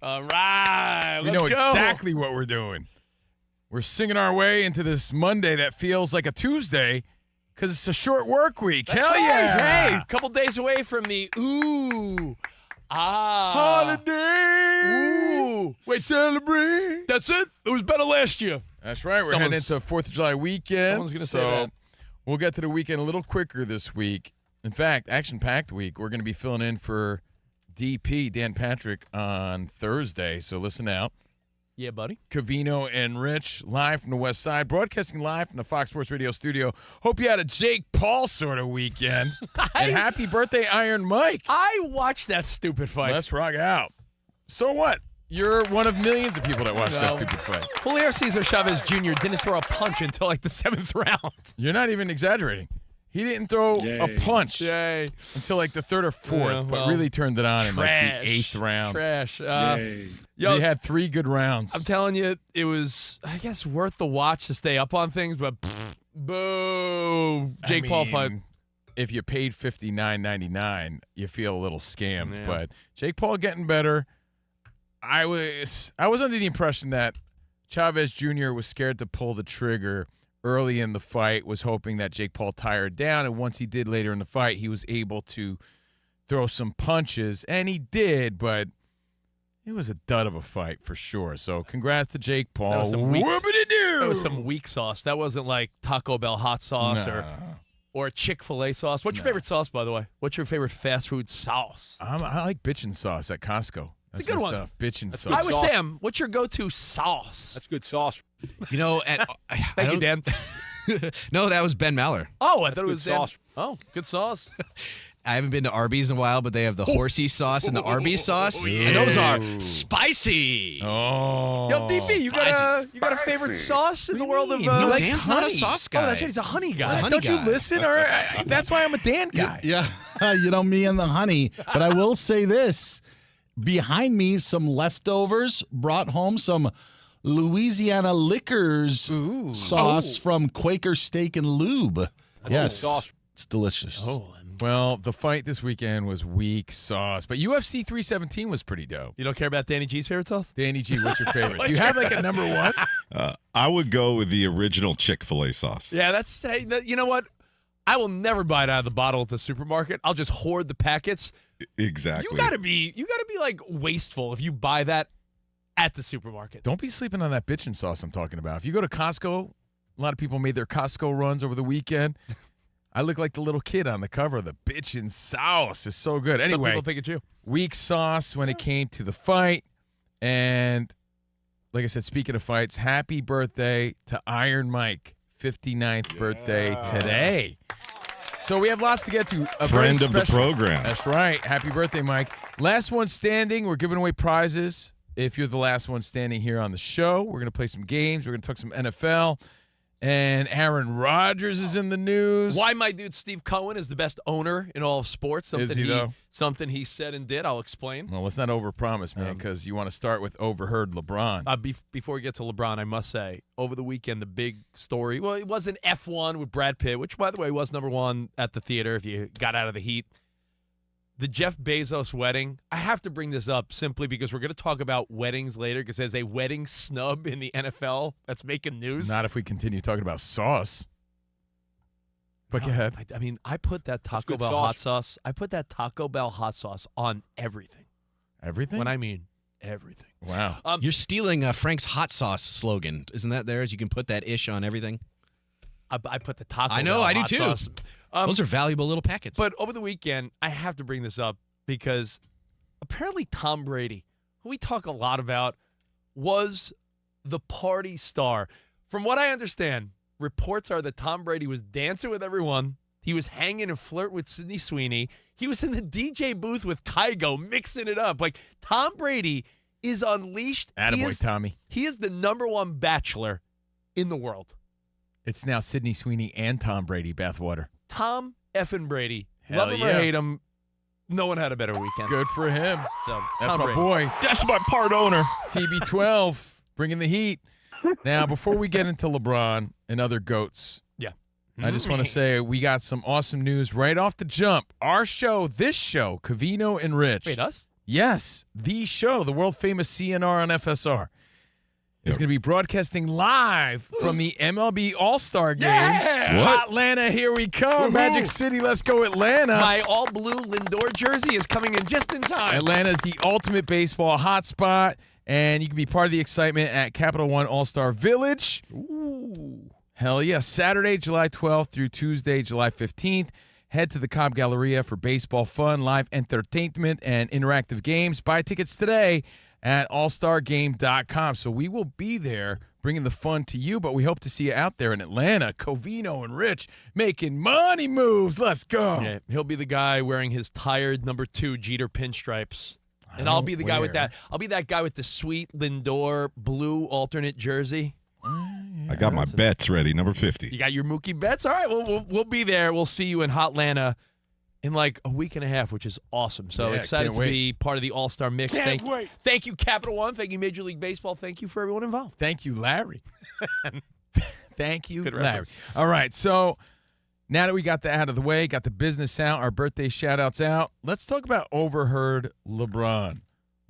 All right, We let's know go. exactly what we're doing. We're singing our way into this Monday that feels like a Tuesday because it's a short work week. That's Hell right. yeah. Hey, a couple days away from the Holiday. Wait, celebrate. that's it? It was better last year. That's right. We're heading into 4th of July weekend. Someone's going to say that. We'll get to the weekend a little quicker this week. In fact, action-packed week. We're going to be filling in for DP, Dan Patrick, on Thursday. So listen out. Yeah, buddy. COVINO and Rich, live from the West Side, broadcasting live from the Fox Sports Radio studio. Hope you had a Jake Paul sort of weekend. And happy birthday, Iron Mike. I watched that stupid fight. Let's rock out. So what? You're one of millions of people that watched that stupid fight. Julio Cesar Chavez Jr. didn't throw a punch until like the 7th round. You're not even exaggerating. He didn't throw a punch until like the 3rd or 4th, but really turned it on in like the 8th round. Trash. Yo, he had 3 good rounds. I'm telling you, it was, I guess, worth the watch to stay up on things, but boo. Jake Paul fight. If you paid $59.99, you feel a little scammed. But Jake Paul getting better. I was under the impression that Chavez Jr. was scared to pull the trigger early in the fight, was hoping that Jake Paul tired down, and once he did later in the fight, he was able to throw some punches, and he did, but it was a dud of a fight for sure. So congrats to Jake Paul. That was some weak, Whoopity-doo! That was some weak sauce. That wasn't like Taco Bell hot sauce or Chick-fil-A sauce. What's your favorite sauce, by the way? What's your favorite fast food sauce? I like bitchin' sauce at Costco. That's a good my one. stuff. Bitchin' sauce. I was Sam. What's your go-to sauce? That's good sauce. You know, Thank you, Dan. No, that was Ben Maller. Oh, I thought it was good Dan. sauce. Oh, good sauce. I haven't been to Arby's in a while, but they have the horsey sauce and the Arby's sauce, and those are spicy. Oh. Yo, DB, you got a favorite sauce in the world of? He likes Dan's not a honey. sauce guy. Oh, that's right. He's a honey guy. honey Don't you guy. listen? Or that's why I'm a Dan guy. Yeah, you know me and the honey. But I will say this. Behind me, some leftovers brought home some Louisiana Liquors sauce from Quaker Steak and Lube. Yes, sauce. it's delicious. Oh, Well, the fight this weekend was weak sauce, but UFC 317 was pretty dope. you don't care about Danny G's favorite sauce? Danny G, what's your favorite? Do you have like a number one? I would go with the original Chick-fil-A sauce. Yeah, that's you know what? I will never buy it out of the bottle at the supermarket. I'll just hoard the packets. Exactly. You gotta be like wasteful if you buy that at the supermarket. Don't be sleeping on that bitchin' sauce I'm talking about. If you go to Costco, a lot of people made their Costco runs over the weekend. I look like the little kid on the cover. The bitchin' sauce is so good. Some Anyway, people think it's you. weak sauce when it came to the fight. And like I said, speaking of fights, happy birthday to Iron Mike. 59th birthday today. So we have lots to get to. A very Friend of the special- program. That's right. Happy birthday, Mike. Last one standing. We're giving away prizes. If you're the last one standing here on the show, we're going to play some games. We're going to talk some NFL. And Aaron Rodgers is in the news. Why my dude Steve Cohen is the best owner in all of sports. Is he, though? Something he said and did. I'll explain. Well, let's not overpromise, man, because you want to start with Overheard LeBron. Before we get to LeBron, I must say, over the weekend, the big story, well, it was an F1 with Brad Pitt, which, by the way, was number one at the theater if you got out of the heat. The Jeff Bezos wedding, I have to bring this up simply because we're going to talk about weddings later because there's a wedding snub in the NFL that's making news. Not if we continue talking about sauce. But go ahead. I mean, I put that Taco good Bell sauce. hot sauce. I put that Taco Bell hot sauce on everything. Everything? When I mean everything. Wow. You're stealing Frank's hot sauce slogan. Isn't that theirs? You can put that ish on everything. I put the Taco I know, Bell I do hot too. sauce. Those are valuable little packets. But over the weekend, I have to bring this up because apparently Tom Brady, who we talk a lot about, was the party star. From what I understand, reports are that Tom Brady was dancing with everyone. He was hanging and flirting with Sydney Sweeney. He was in the DJ booth with Kygo, mixing it up. Like, Tom Brady is unleashed. Attaboy, Tommy. He is the number one bachelor in the world. It's now Sydney Sweeney and Tom Brady bathwater. Tom effing Brady. Hell Love him or yeah. hate him, no one had a better weekend. Good for him. So, That's Tom my Brady. boy. That's my part owner. TB12 bringing the heat. Now, before we get into LeBron and other GOATs, Yeah. I just want to say we got some awesome news right off the jump. Our show, this show, COVINO and Rich. Wait, us? Yes, the show, the world-famous CNR on FSR. It's going to be broadcasting live from the MLB All-Star Games. Yeah! What? Atlanta, here we come. Woohoo! Magic City, let's go Atlanta. My all-blue Lindor jersey is coming in just in time. Atlanta is the ultimate baseball hotspot, and you can be part of the excitement at Capital One All-Star Village. Ooh. Hell yeah. Saturday, July 12th through Tuesday, July 15th. Head to the Cobb Galleria for baseball fun, live entertainment, and interactive games. Buy tickets today at allstargame.com. So we will be there bringing the fun to you, but we hope to see you out there in Atlanta. Covino and Rich making money moves. Let's go. Yeah, he'll be the guy wearing his tired number 2 Jeter pinstripes. And I'll be the guy with that. I'll be that guy with the sweet Lindor blue alternate jersey. I got my bets ready, number 50. You got your Mookie bets? All right, we'll be there. We'll see you in Hotlanta in like a week and a half, which is awesome. So Yeah, excited can't to wait. be part of the All-Star mix. Can't wait. Thank you, Capital One. Thank you, Major League Baseball. Thank you for everyone involved. Thank you, Larry. Thank you, Good Larry. reference. All right, so now that we got that out of the way, got the business out, our birthday shout-outs out, let's talk about Overheard LeBron.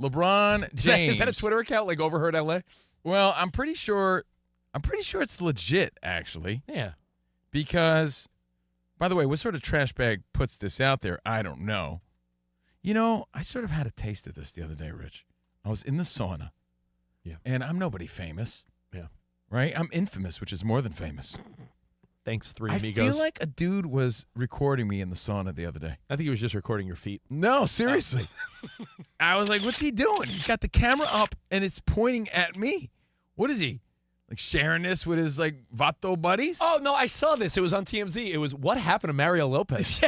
LeBron James. Is that a Twitter account like Overheard LA? Well, I'm pretty sure it's legit, actually, Yeah. because, by the way, what sort of trash bag puts this out there? I don't know. You know, I sort of had a taste of this the other day, Rich. I was in the sauna. Yeah. And I'm nobody famous. Yeah. Right? I'm infamous, which is more than famous. Thanks, Three I Amigos. feel like a dude was recording me in the sauna the other day. I think he was just recording your feet. No, seriously. I was like, what's he doing? He's got the camera up and it's pointing at me. What is he? Like sharing this with his like Vato buddies? Oh, no, I saw this. It was on TMZ. It was what happened to Mario Lopez.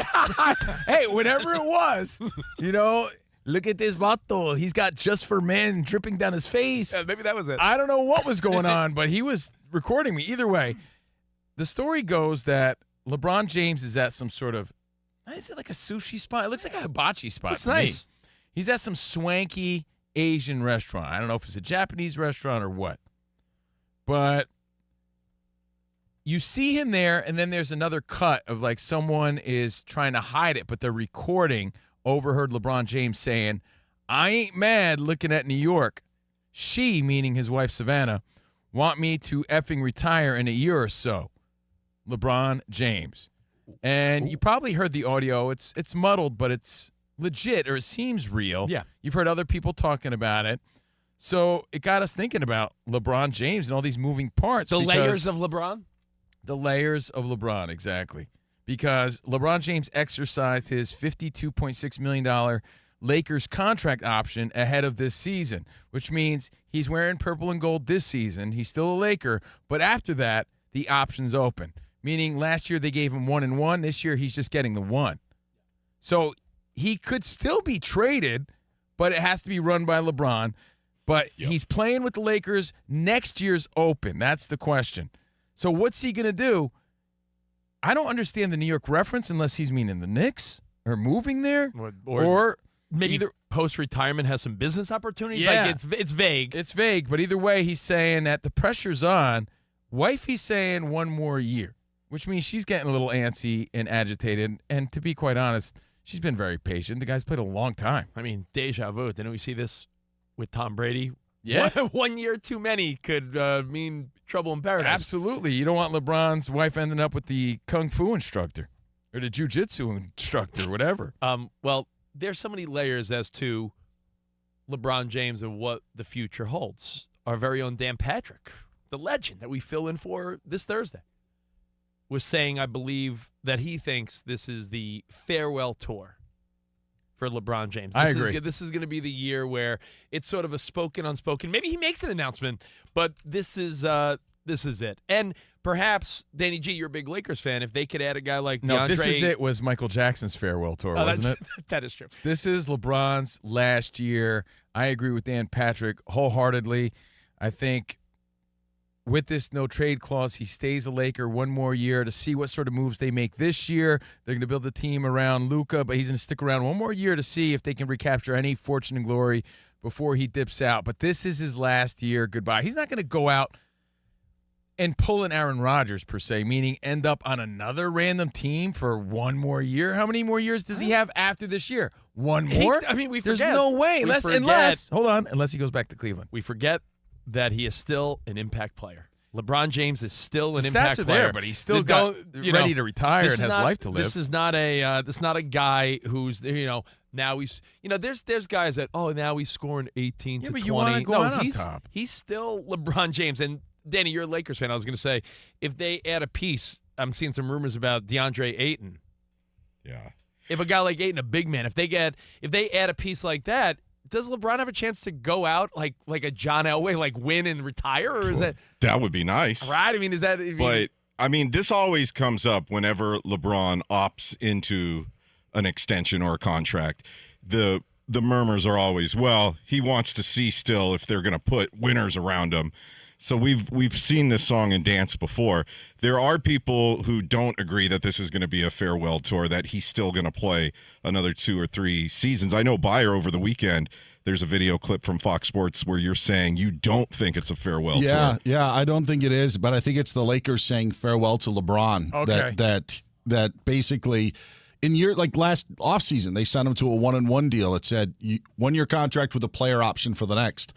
Hey, whatever it was, you know, look at this Vato. He's got Just for Men dripping down his face. Yeah, maybe that was it. I don't know what was going on, but he was recording me. Either way, the story goes that LeBron James is at some sort of, is it like a sushi spot? It looks like a hibachi spot. Looks to me. nice. He's at some swanky Asian restaurant. I don't know if it's a Japanese restaurant or what. But you see him there, and then there's another cut of like someone is trying to hide it, but they're recording. Overheard LeBron James saying, I ain't mad looking at New York. She, meaning his wife Savannah, want me to effing retire in a year or so. LeBron James. And you probably heard the audio. It's muddled, but it's legit, or it seems real. Yeah. You've heard other people talking about it. So it got us thinking about LeBron James and all these moving parts. The because- layers of LeBron? The layers of LeBron, exactly. Because LeBron James exercised his $52.6 million Lakers contract option ahead of this season, which means he's wearing purple and gold this season. He's still a Laker, but after that, the option's open. Meaning last year they gave him 1 and 1. This year he's just getting the 1. So he could still be traded, but it has to be run by LeBron. But he's playing with the Lakers. Next year's open. That's the question. So what's he going to do? I don't understand the New York reference unless he's meaning the Knicks or moving there. Or Maybe either, post-retirement has some business opportunities? Yeah. Like it's vague. it's vague, but either way, he's saying that the pressure's on. Wifey's saying 1 more year, which means she's getting a little antsy and agitated. And to be quite honest, she's been very patient. The guy's played a long time. I mean, deja vu. Didn't we see this with Tom Brady? Yeah. 1 year too many could mean trouble in paradise. Absolutely. You don't want LeBron's wife ending up with the kung fu instructor or the jiu-jitsu instructor, whatever. Well, there's so many layers as to LeBron James and what the future holds. Our very own Dan Patrick, the legend that we fill in for this Thursday, was saying, I believe, that he thinks this is the farewell tour for LeBron James. I agree. This is going to be the year where it's sort of a spoken, unspoken. Maybe he makes an announcement, but this is it. And perhaps, Danny G, you're a big Lakers fan. If they could add a guy like No, DeAndre. This Is It was Michael Jackson's farewell tour, Oh, wasn't it? That is true. This is LeBron's last year. I agree with Dan Patrick wholeheartedly. I think with this no-trade clause, he stays a Laker 1 more year to see what sort of moves they make this year. They're going to build the team around Luka, but he's going to stick around 1 more year to see if they can recapture any fortune and glory before he dips out. But this is his last year. Goodbye. He's not going to go out and pull an Aaron Rodgers, per se, meaning end up on another random team for one more year. How many more years does he have after this year? One more? We There's forget. no way. Unless he goes back to Cleveland. We forget that he is still an impact player. LeBron James is still an The impact stats are player. there, but he's still ready to retire and has life to live. This is not a guy who's now he's there's guys that now he's scoring 18 to but 20. you want to go out on he's top. He's still LeBron James. And Danny, you're a Lakers fan. I was going to say, if they add a piece, I'm seeing some rumors about DeAndre Ayton. Yeah. If a guy like Ayton, a big man, if they add a piece like that, does LeBron have a chance to go out like a John Elway, like win and retire, or is that would be nice, right? I mean, is that? But I mean, this always comes up whenever LeBron opts into an extension or a contract. The murmurs are always, well, he wants to see still if they're going to put winners around him. So we've seen this song and dance before. There are people who don't agree that this is going to be a farewell tour, that he's still going to play another 2 or 3 seasons. I know Bayer over the weekend, there's a video clip from Fox Sports where you're saying you don't think it's a farewell tour. Yeah, I don't think it is, but I think it's the Lakers saying farewell to LeBron. Okay. That basically in last offseason, they signed him to a 1-and-1 deal. It said 1-year contract with a player option for the next.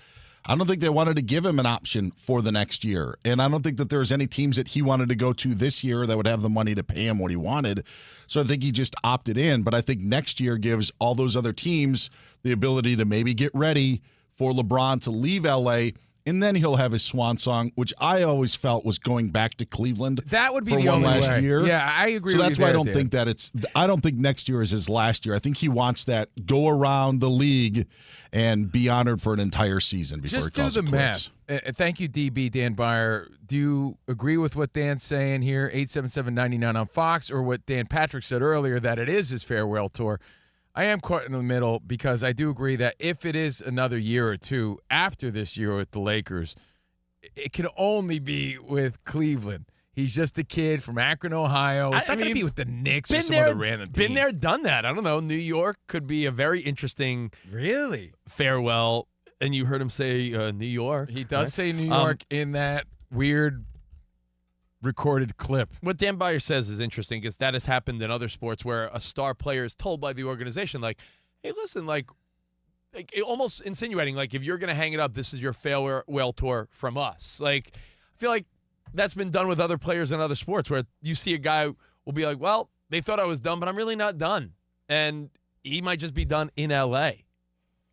I don't think they wanted to give him an option for the next year. And I don't think that there's any teams that he wanted to go to this year that would have the money to pay him what he wanted. So I think he just opted in. But I think next year gives all those other teams the ability to maybe get ready for LeBron to leave L.A., and then he'll have his swan song, which I always felt was going back to Cleveland. That would be for the one only last way. year. Yeah, I agree. So with that's you why there, I don't think next year is his last year. I think he wants that go around the league and be honored for an entire season before Just he calls do the it quits. math. Thank you, DB Dan Byer. Do you agree with what Dan's saying here? 877-99 on Fox, or what Dan Patrick said earlier, that it is his farewell tour? I am caught in the middle because I do agree that if it is another year or two after this year with the Lakers, it can only be with Cleveland. He's just a kid from Akron, Ohio. It's not going to be with the Knicks or some other random team. Been there, done that. I don't know. New York could be a very interesting farewell. And you heard him say New York. He does say New York in that weird recorded clip. What Dan Byer says is interesting because that has happened in other sports where a star player is told by the organization, like, hey, listen, like almost insinuating, like, if you're going to hang it up, this is your farewell tour from us. Like, I feel like that's been done with other players in other sports where you see a guy will be like, well, they thought I was done, but I'm really not done. And he might just be done in L.A.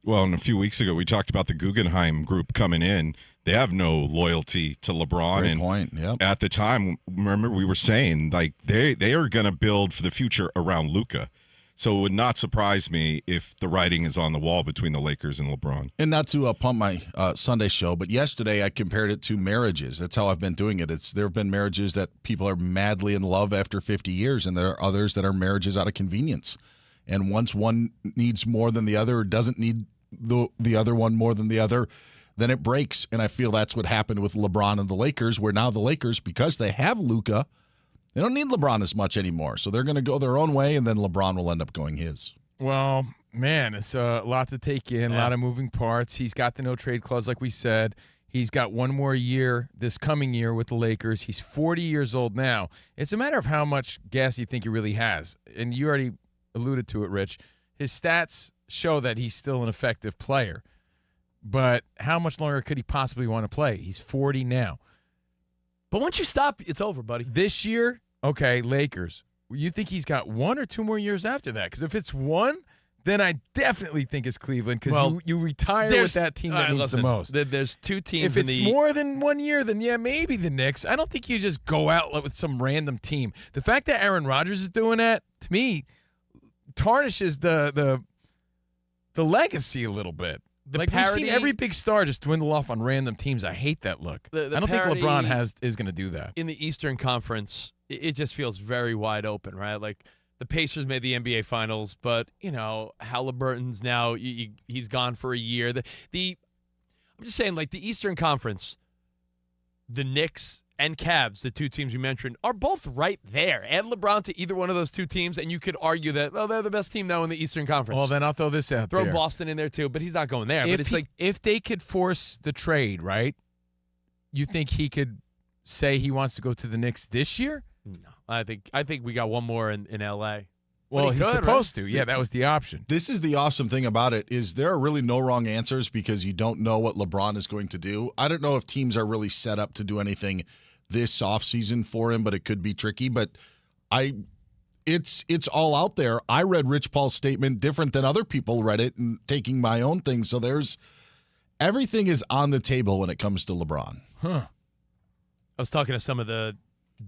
Well, and a few weeks ago, we talked about the Guggenheim group coming in. They have no loyalty to LeBron. Great and point. Yep. At the time, remember, we were saying, like, they are going to build for the future around Luka. So it would not surprise me if the writing is on the wall between the Lakers and LeBron. And not to pump my Sunday show, but yesterday I compared it to marriages. That's how I've been doing it. There have been marriages that people are madly in love after 50 years, and there are others that are marriages out of convenience. And once one needs more than the other, or doesn't need the other one more than the other, then it breaks. And I feel that's what happened with LeBron and the Lakers, where now the Lakers, because they have Luka, they don't need LeBron as much anymore. So they're going to go their own way, and then LeBron will end up going his. Well, man, it's a lot to take in, a lot of moving parts. He's got the no-trade clause, like we said. He's got one more year this coming year with the Lakers. He's 40 years old now. It's a matter of how much gas you think he really has. And you already alluded to it, Rich. His stats show that he's still an effective player. But how much longer could he possibly want to play? He's 40 now. But once you stop, it's over, buddy. This year, okay, Lakers. You think he's got 1 or 2 more years after that? Because if it's 1, then I definitely think it's Cleveland, because you retire with that team that needs the most. There's 2 teams. If it's more than 1 year, then yeah, maybe the Knicks. I don't think you just go out with some random team. The fact that Aaron Rodgers is doing that, to me, tarnishes the legacy a little bit. We've seen every big star just dwindle off on random teams. I hate that look. I don't think LeBron is going to do that. In the Eastern Conference, it just feels very wide open, right? Like, the Pacers made the NBA Finals, but, Halliburton's now, he's gone for a year. I'm just saying, like, the Eastern Conference, the Knicks and Cavs, the 2 teams you mentioned, are both right there. Add LeBron to either one of those 2 teams, and you could argue that, well, they're the best team now in the Eastern Conference. Well, then I'll throw this out there. Throw Boston in there, too, but he's not going there. But it's if they could force the trade, right, you think he could say he wants to go to the Knicks this year? No, I think we got one more in L.A. Well, he he's could, supposed to. Yeah, that was the option. This is the awesome thing about it is there are really no wrong answers because you don't know what LeBron is going to do. I don't know if teams are really set up to do anything this offseason for him, but it could be tricky. But it's all out there. I read Rich Paul's statement different than other people read it and taking my own thing. So everything is on the table when it comes to LeBron. Huh. I was talking to some of the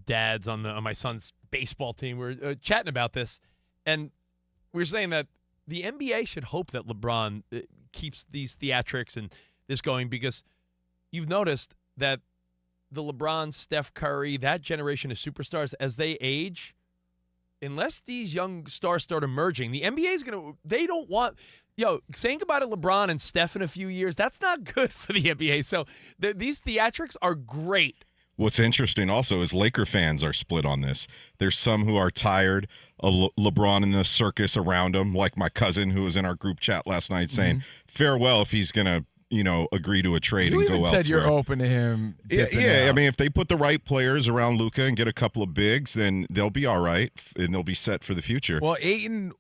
dads on my son's baseball team. We were chatting about this, and we were saying that the NBA should hope that LeBron keeps these theatrics and this going because you've noticed that the LeBron, Steph Curry, that generation of superstars, as they age, unless these young stars start emerging, the NBA is they don't want, saying goodbye to LeBron and Steph in a few years, that's not good for the NBA. So these theatrics are great. What's interesting also is Laker fans are split on this. There's some who are tired of LeBron and the circus around him, like my cousin who was in our group chat last night saying farewell if he's going to, agree to a trade and go elsewhere. You even said you're open to him. Yeah. I mean, if they put the right players around Luka and get a couple of bigs, then they'll be all right and they'll be set for the future. Well, Ayton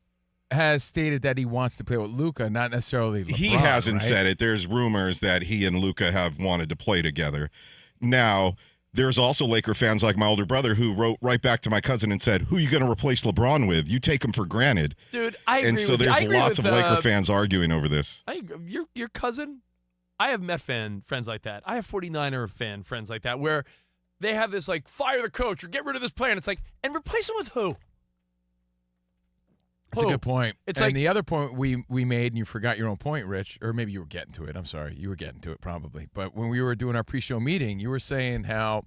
has stated that he wants to play with Luka, not necessarily LeBron. He hasn't right? said it. There's rumors that he and Luka have wanted to play together. Now, there's also Laker fans like my older brother who wrote right back to my cousin and said, who are you going to replace LeBron with? You take him for granted. Dude, I agree And so with you. there's lots of Laker fans arguing over this. Your cousin, I have Met fan friends like that. I have 49er fan friends like that where they have this like fire the coach or get rid of this player. And it's like, and replace him with who? That's a good point. It's and like the other point we made, and you forgot your own point, Rich, or maybe you were getting to it. I'm sorry. You were getting to it probably. But when we were doing our pre-show meeting, you were saying how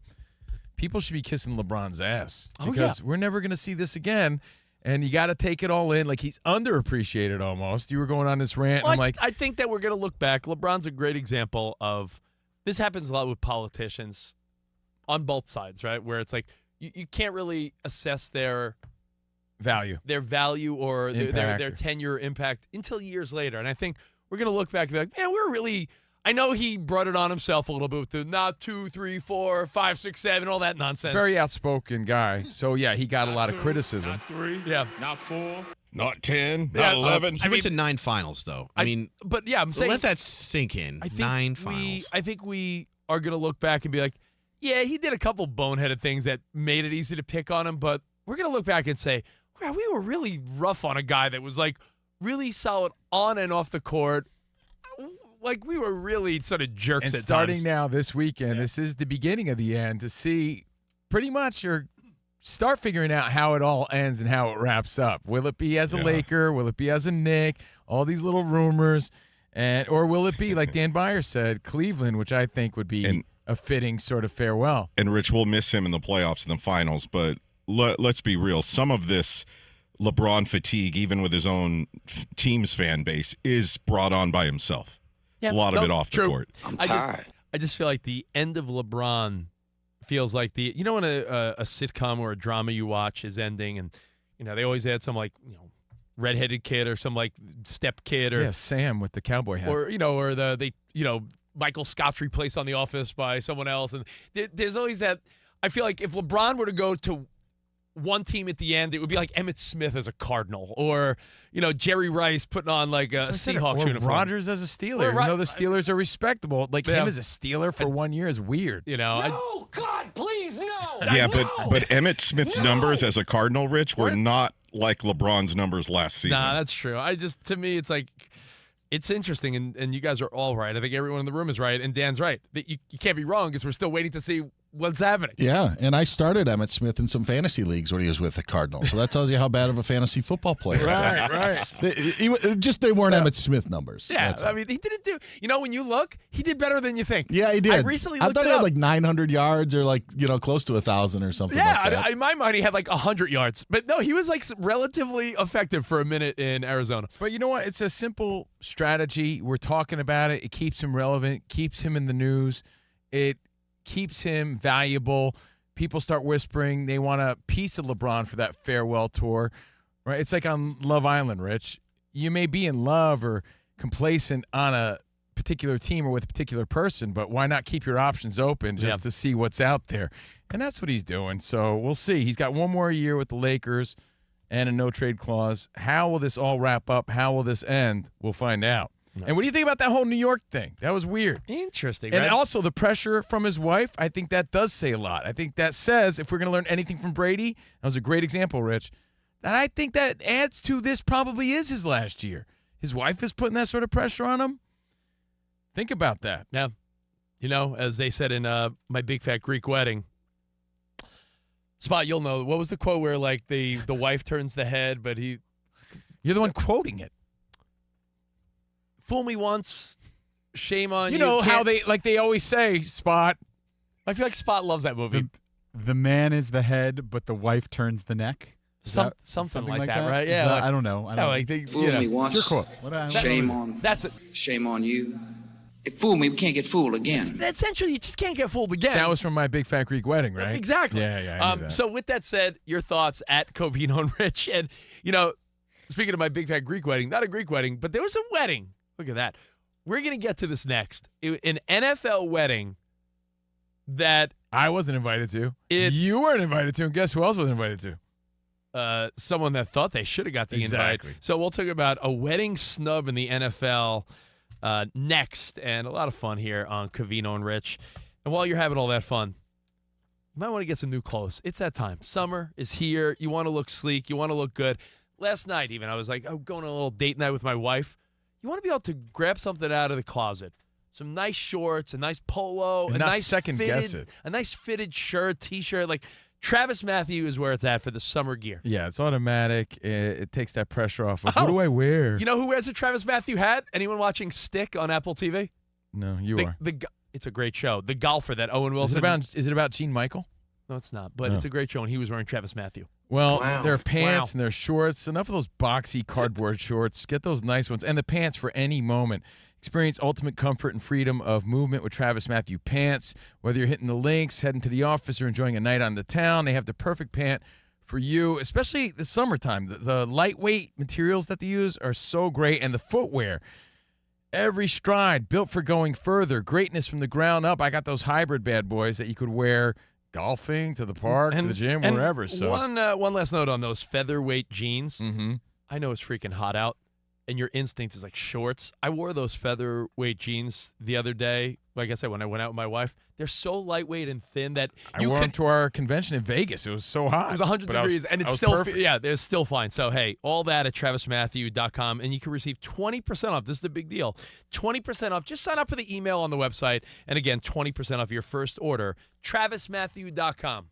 people should be kissing LeBron's ass because we're never going to see this again. And you got to take it all in. Like, he's underappreciated almost. You were going on this rant. Well, I'm like, I think that we're going to look back. LeBron's a great example of this happens a lot with politicians on both sides, right? Where it's like you can't really assess their value or Impact. their tenure impact until years later. And I think we're going to look back and be like, man, we're really – I know he brought it on himself a little bit with the not 2, 3, 4, 5, 6, 7, all that nonsense. very outspoken guy. So, yeah, he got a lot of 2, criticism. Not 3. Yeah. Not 4. Not 10, Yeah, not 11. He went to 9 finals, though. But yeah, I'm saying – let that sink in. I think 9 finals. I think we are going to look back and be like, yeah, he did a couple boneheaded things that made it easy to pick on him, but we're going to look back and say, wow, we were really rough on a guy that was like really solid on and off the court. Like we were really sort of jerks And at starting times. now this weekend, this is the beginning of the end to see pretty much or start figuring out how it all ends and how it wraps up. Will it be as a Laker? Will it be as a Knick? All these little rumors. Or will it be, like Dan Beyer said, Cleveland, which I think would be a fitting sort of farewell. And Rich, we'll miss him in the playoffs and the finals, but let's be real. Some of this LeBron fatigue, even with his own team's fan base, is brought on by himself. Yeah, a lot of it off the court. I'm tired. I just feel like the end of LeBron feels like when a sitcom or a drama you watch is ending, and they always add some redheaded kid or some like step kid or Sam with the cowboy hat, or Michael Scott's replaced on The Office by someone else, and there's always that. I feel like if LeBron were to go to one team at the end, it would be like Emmitt Smith as a Cardinal, or Jerry Rice putting on like a Seahawks or uniform. Rodgers as a Steeler. Even though the Steelers are respectable, like him as a Steeler for 1 year is weird. No, God, please, no. Yeah, but Emmitt Smith's numbers as a Cardinal, Rich, were not like LeBron's numbers last season. Nah, that's true. To me, it's like it's interesting, and you guys are all right. I think everyone in the room is right, and Dan's right. You can't be wrong because we're still waiting to see what's happening. Yeah, and I started Emmitt Smith in some fantasy leagues when he was with the Cardinals, so that tells you how bad of a fantasy football player. Right. They weren't Emmitt Smith numbers. Yeah, That's all. I mean, he didn't do. When you look, he did better than you think. Yeah, he did. I recently looked thought it he had up. like 900 yards or like close to 1,000 or something. Yeah, like that. in my mind, he had like 100 yards, but no, he was like relatively effective for a minute in Arizona. But you know what? It's a simple strategy. We're talking about it. It keeps him relevant, keeps him in the news. It keeps him valuable. People start whispering they want a piece of LeBron for that farewell tour, right? It's like on Love Island, Rich. You may be in love or complacent on a particular team or with a particular person, but why not keep your options open just to see what's out there? And that's what he's doing. So we'll see. He's got one more year with the Lakers and a no-trade clause. How will this all wrap up? How will this end? We'll find out. And what do you think about that whole New York thing? That was weird. Interesting, And right? also the pressure from his wife, I think that does say a lot. I think that says, if we're going to learn anything from Brady, that was a great example, Rich, that I think that adds to this probably is his last year. His wife is putting that sort of pressure on him. Think about that. Yeah. You know, as they said in My Big Fat Greek Wedding, Spot, you'll know. What was the quote where, like, the wife turns the head, but he... You're the one quoting it. Fool me once, shame on you. You know how Can't- they always say, Spot. I feel like Spot loves that movie. The man is the head, but the wife turns the neck. Is Something like that, right? Is Yeah, that- like- I don't know. Yeah, like they, Fool you know, me once. It's your quote. Shame on. that's it. Shame on you. If fool me, we can't get fooled again. Essentially, you just can't get fooled again. That was from My Big Fat Greek Wedding, right? Exactly. Yeah, I knew that. So with that said, your thoughts at Covino and Rich. And, you know, speaking of My Big Fat Greek Wedding, not a Greek wedding, but there was a wedding. Look at that. We're going to get to this next. An NFL wedding that I wasn't invited to. It- You weren't invited to, and guess who else wasn't invited to? someone that thought they should have got the Exactly. invite. So we'll talk about a wedding snub in the NFL next, and a lot of fun here on Covino and Rich. And while you're having all that fun, you might want to get some new clothes. It's that time. Summer is here. You want to look sleek. You want to look good. Last night even, I was like, I'm going on a little date night with my wife. You want to be able to grab something out of the closet. Some nice shorts, a nice polo, And a not nice second-guess fitted, it. a nice fitted shirt, T-shirt. Like Travis Matthew is where it's at for the summer gear. Yeah, it's automatic. It takes that pressure off. Of, Oh. what do I wear? You know who wears a Travis Matthew hat? Anyone watching Stick on Apple TV? No, you are. It's a great show. The golfer that Owen Wilson. Is it about Gene Michael? No, it's not. But No. it's a great show, and he was wearing Travis Matthew. Well, their pants Wow. and their shorts. Enough of those boxy cardboard shorts. Get those nice ones. And the pants for any moment. Experience ultimate comfort and freedom of movement with Travis Matthew pants. Whether you're hitting the links, heading to the office, or enjoying a night on the town, they have the perfect pant for you, especially the summertime. The lightweight materials that they use are so great, and the footwear. Every stride built for going further. Greatness from the ground up. I got those hybrid bad boys that you could wear golfing, to the park, to the gym, and wherever. So one last note on those featherweight jeans. Mhm. I know it's freaking hot out, and your instinct is like shorts. I wore those featherweight jeans the other day. Like I said, when I went out with my wife, they're so lightweight and thin that I wore them to our convention in Vegas. It was so hot. It was 100 but I was- degrees, and I it's was still perfect. they're still fine. So hey, all that at travismatthew.com, and you can receive 20% off. This is the big deal. 20% off. Just sign up for the email on the website, and again, 20% off your first order. travismatthew.com.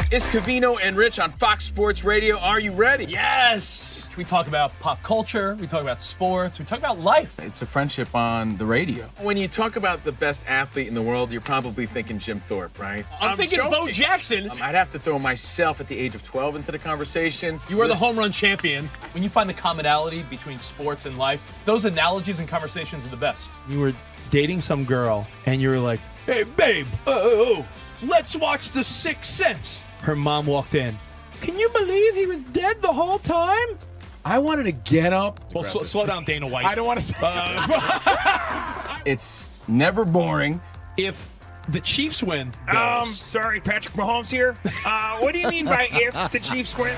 It's Covino and Rich on Fox Sports Radio. Are you ready? Yes! We talk about pop culture, we talk about sports, we talk about life. It's a friendship on the radio. When you talk about the best athlete in the world, you're probably thinking Jim Thorpe, right? I'm thinking Bo joking. Jackson. I'd have to throw myself at the age of 12 into the conversation. You are the home run champion. When you find the commonality between sports and life, those analogies and conversations are the best. You were dating some girl, and you were like, hey, babe, let's watch The Sixth Sense. Her mom walked in. Can you believe he was dead the whole time? I wanted to get up. Well, slow down, Dana White. I don't want to say It's never boring. If the Chiefs win, goes. Sorry, Patrick Mahomes here. What do you mean by if the Chiefs win?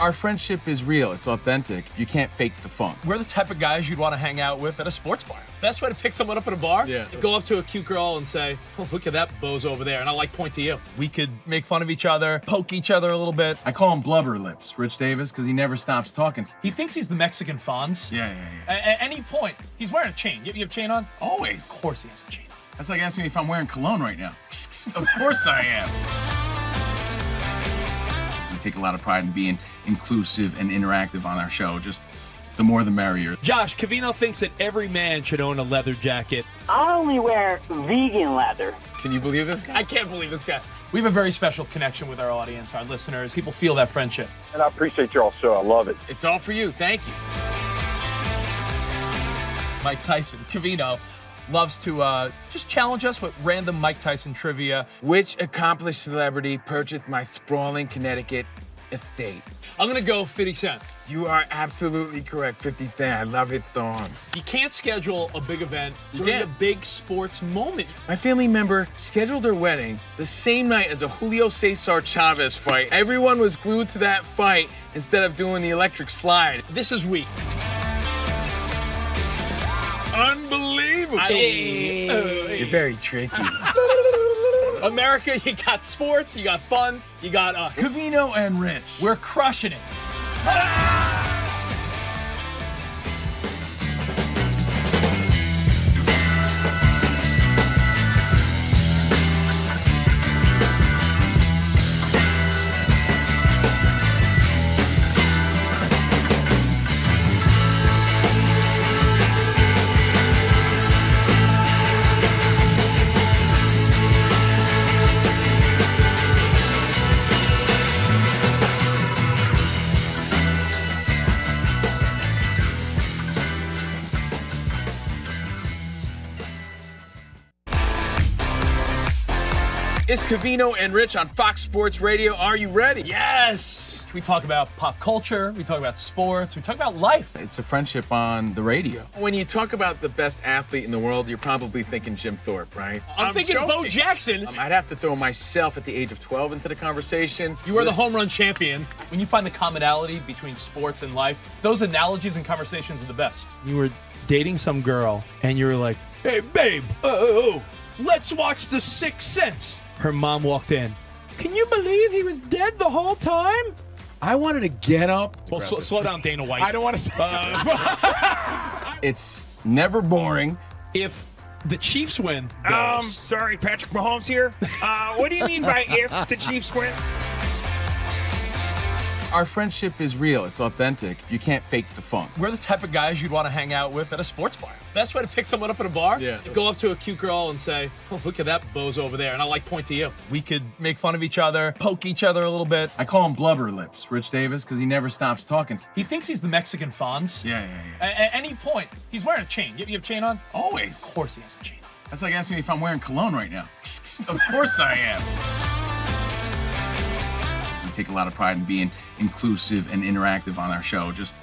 Our friendship is real. It's authentic. You can't fake the funk. We're the type of guys you'd want to hang out with at a sports bar. Best way to pick someone up at a bar? Yeah. Go up to a cute girl and say, oh, look at that bozo over there, and I'll point to you. We could make fun of each other, poke each other a little bit. I call him Blubber Lips, Rich Davis, because he never stops talking. He thinks he's the Mexican Fonz. Yeah. At any point, he's wearing a chain. You have a chain on? Always. Of course he has a chain on. That's like asking me if I'm wearing cologne right now. Of course I am. We take a lot of pride in being inclusive and interactive on our show. Just the more the merrier. Josh, Covino thinks that every man should own a leather jacket. I only wear vegan leather. Can you believe this guy? I can't believe this guy. We have a very special connection with our audience, our listeners. People feel that friendship. And I appreciate y'all show. I love it. It's all for you. Thank you. Mike Tyson, Covino, loves to just challenge us with random Mike Tyson trivia. Which accomplished celebrity purchased my sprawling Connecticut estate? I'm going to go 50 Cent. You are absolutely correct, 50 Cent. I love his song. You can't schedule a big event during can't. a big sports moment. My family member scheduled their wedding the same night as a Julio Cesar Chavez fight. Everyone was glued to that fight instead of doing the electric slide. This is weak. Unbelievable. You're very tricky. America, you got sports, you got fun, you got us. Covino and Rich. We're crushing it. It's Covino and Rich on Fox Sports Radio. Are you ready? Yes! We talk about pop culture, we talk about sports, we talk about life. It's a friendship on the radio. When you talk about the best athlete in the world, you're probably thinking Jim Thorpe, right? I'm thinking Bo joking. Jackson. I'd have to throw myself at the age of 12 into the conversation. You are the home run champion. When you find the commonality between sports and life, those analogies and conversations are the best. You were dating some girl, and you were like, hey, babe, let's watch The Sixth Sense. Her mom walked in. Can you believe he was dead the whole time? I wanted to get up. Well, slow down, Dana White. I don't want to say It's never boring. If the Chiefs win, Sorry, Patrick Mahomes here. What do you mean by if the Chiefs win? Our friendship is real. It's authentic. You can't fake the funk. we're the type of guys you'd want to hang out with at a sports bar. Best way to pick someone up at a bar? Yeah. Go up to a cute girl and say, oh, look at that bozo over there, and I'll point to you. We could make fun of each other, poke each other a little bit. I call him Blubber Lips, Rich Davis, because he never stops talking. He thinks he's the Mexican Fonz. Yeah. At any point, he's wearing a chain. You have a chain on? Always. Of course he has a chain on. That's like asking me if I'm wearing cologne right now. Of course I am. We take a lot of pride in being inclusive and interactive on our show. Just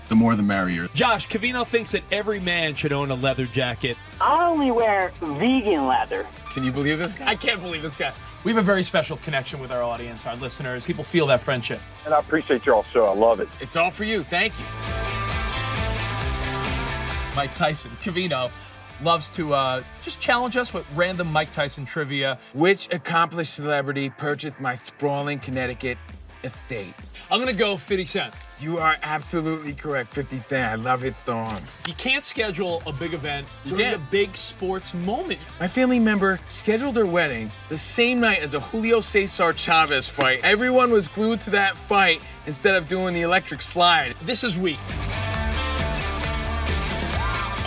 the more the merrier. Josh, Covino thinks that every man should own a leather jacket. I only wear vegan leather. Can you believe this guy? I can't believe this guy. We have a very special connection with our audience, our listeners. People feel that friendship. And I appreciate y'all show. I love it. It's all for you. Thank you. Mike Tyson, Covino, loves to just challenge us with random Mike Tyson trivia. Which accomplished celebrity purchased my sprawling Connecticut estate? I'm going to go 50 Cent. You are absolutely correct, 50 Cent. I love his song. You can't schedule a big event during can't. a big sports moment. My family member scheduled their wedding the same night as a Julio Cesar Chavez fight. Everyone was glued to that fight instead of doing the electric slide. This is weak.